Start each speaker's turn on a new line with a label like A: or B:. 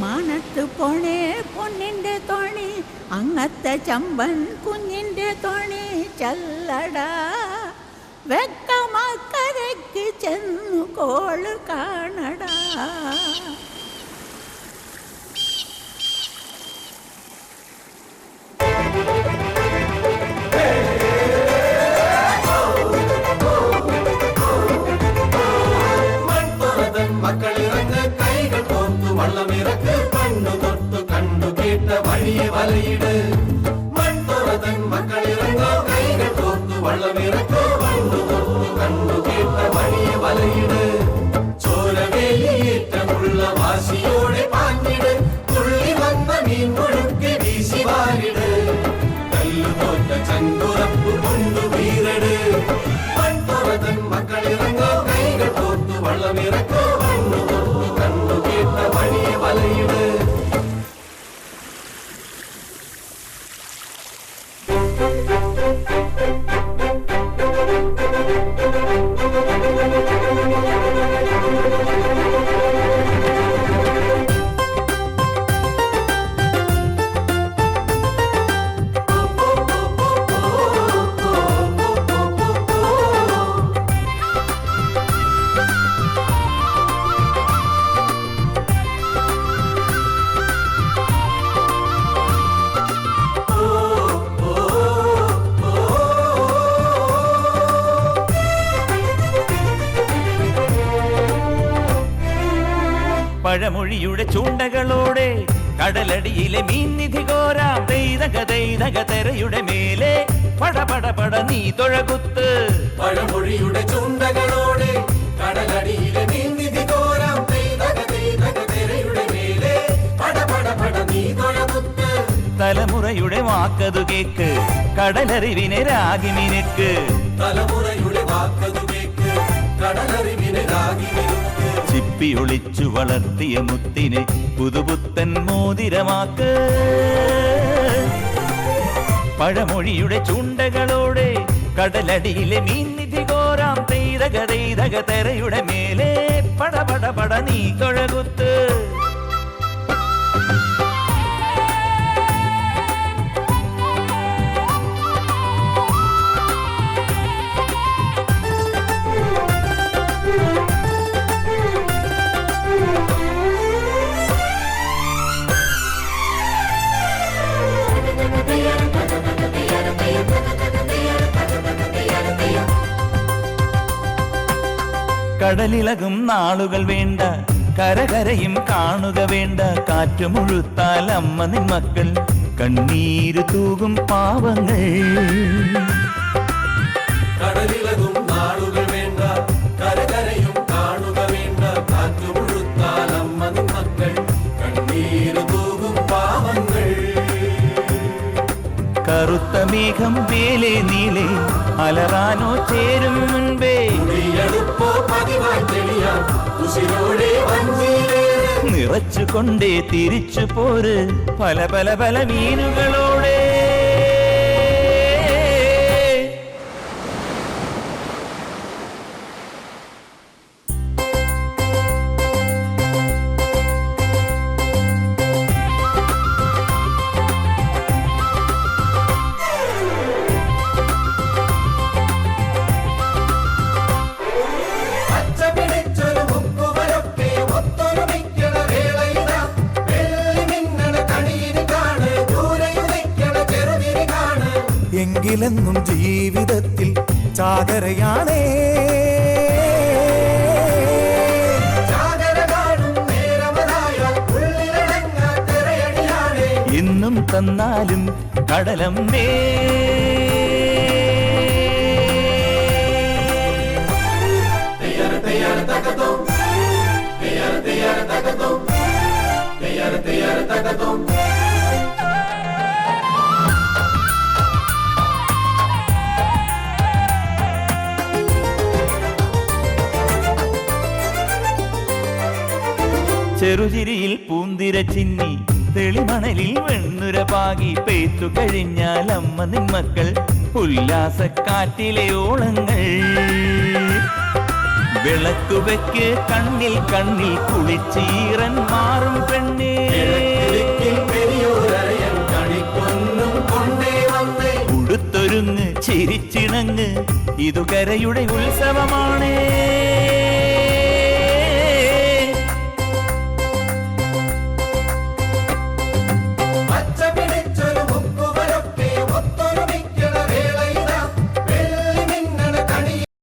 A: മാനത്ത് പോണേ പൊന്നിൻ്റെ തോണി, അങ്ങത്തെ ചമ്പൻ കുഞ്ഞിൻ്റെ തോണി ചല്ലടാ. വെക്കമക്കരയ്ക്ക് ചെന്നു കോള് കാണടാ.
B: മക്കളിറങ്ങ് കൈകൾ കോർത്തു വള്ളമിറക്ക്, കണ്ണു തൊട്ടു കണ്ടു കേട്ട വഴിയെ വലയിട്. മൺതുറതൻ മക്കളിറങ്ങ് കൈകൾ കോർത്തു വള്ളമിറക്ക്, കണ്ണു തൊട്ടു കണ്ടു കേട്ട വഴിയെ വലയിട്. ചോരവേലിയേറ്റമുള്ള വാശിയോടെ പാഞ്ഞിട്, തുള്ളി വന്ന മീൻ മുഴുക്കെ വീശി വാരിട്. കല്ലു തോറ്റ ചങ്കുറപ്പ് കൊണ്ടു വീരട്. മൺതുറതൻ മക്കളിറങ്ങ് കൈകൾ കോർത്തു വള്ളമിറക്ക്, കണ്ണു തൊട്ടു കണ്ടു കേട്ട വഴിയെ വലയിട്.
C: പഴമൊഴിയുടെ ചൂണ്ടകളോടെ കടലടിയിലെ മീൻനിധി കോരാം. തെരയുടെ മേലെ പടപടപട നീ തൊഴകുത്ത്.
B: പഴമൊഴിയുടെ ചൂണ്ടകളോടെ കടലടിയിലെ മീൻനിധി കോരാം. തെരയുടെ മേലെ പടപടപട നീ തൊഴകുത്ത്.
C: തലമുറയുടെ വാക്കതു കേക്ക്, കടലറിവിനെ രാഗിമിനുക്ക്.
B: തലമുറയുടെ വാക്കതു കേക്ക്, കടലറിവിനെ രാഗിമിനുക്ക്.
C: ചിപ്പി ഒളിച്ചു വളർത്തിയ മുത്തിനെ പുതുപുത്തൻ മോതിരമാക്ക്. പഴമൊഴിയുടെ ചൂണ്ടകളോടെ കടലടിയിലെ മീൻനിധി കോരാം. തെരയുടെ മേലെ പടപടപട നീ തൊഴകുത്ത്. കടലിളകും നാളുകൾ വേണ്ട, കരകരയും കാണുക വേണ്ട. കാറ്റുമുഴുത്താൽ അമ്മ നിൻ മക്കൾ കണ്ണീര് തൂകും പാവങ്ങൾ.
B: കടലിളകും നാളുകൾ വേണ്ട, കരകരയും കാണുക വേണ്ട. കാറ്റുമുഴുത്താൽ അമ്മ നിൻ മക്കൾ കണ്ണീര് തൂകും പാവങ്ങൾ.
C: കറുത്ത മേഘം വേലേ നീളെ അലറാനോ ചേരും മുൻപേ നിറച്ചുകൊണ്ടേ തിരിച്ചു പോര് പല പല പല മീനുകളോടെ.
D: എങ്കിലെന്നും ജീവിതത്തിൽ ചാകരയാണേ.
C: എന്നും തന്നാലും കടലമ്മേ. ചെറുചിരിയിൽ പൂന്തിര ചിന്നി, തെളിമണലിൽ വെണ്ണുര പാകി. പെയ്ത്തു കഴിഞ്ഞാൽ അമ്മ നിൻ മക്കൾ ഉല്ലാസക്കാറ്റിലെ ഓളങ്ങൾ. വിളക്കുവെക്ക് കണ്ണിൽ കണ്ണിൽ കുളിച്ചീറൻ മാറും പെണ്ണേ.
B: കിഴക്കിൽ പെരിയോരയൻ കണിപ്പൊന്നും കൊണ്ടേ വന്നേ.
C: ഉടുത്തൊരുങ്ങ് ചിരിച്ചിണങ്ങ് ഇതു കരയുടെ ഉത്സവമാണേ.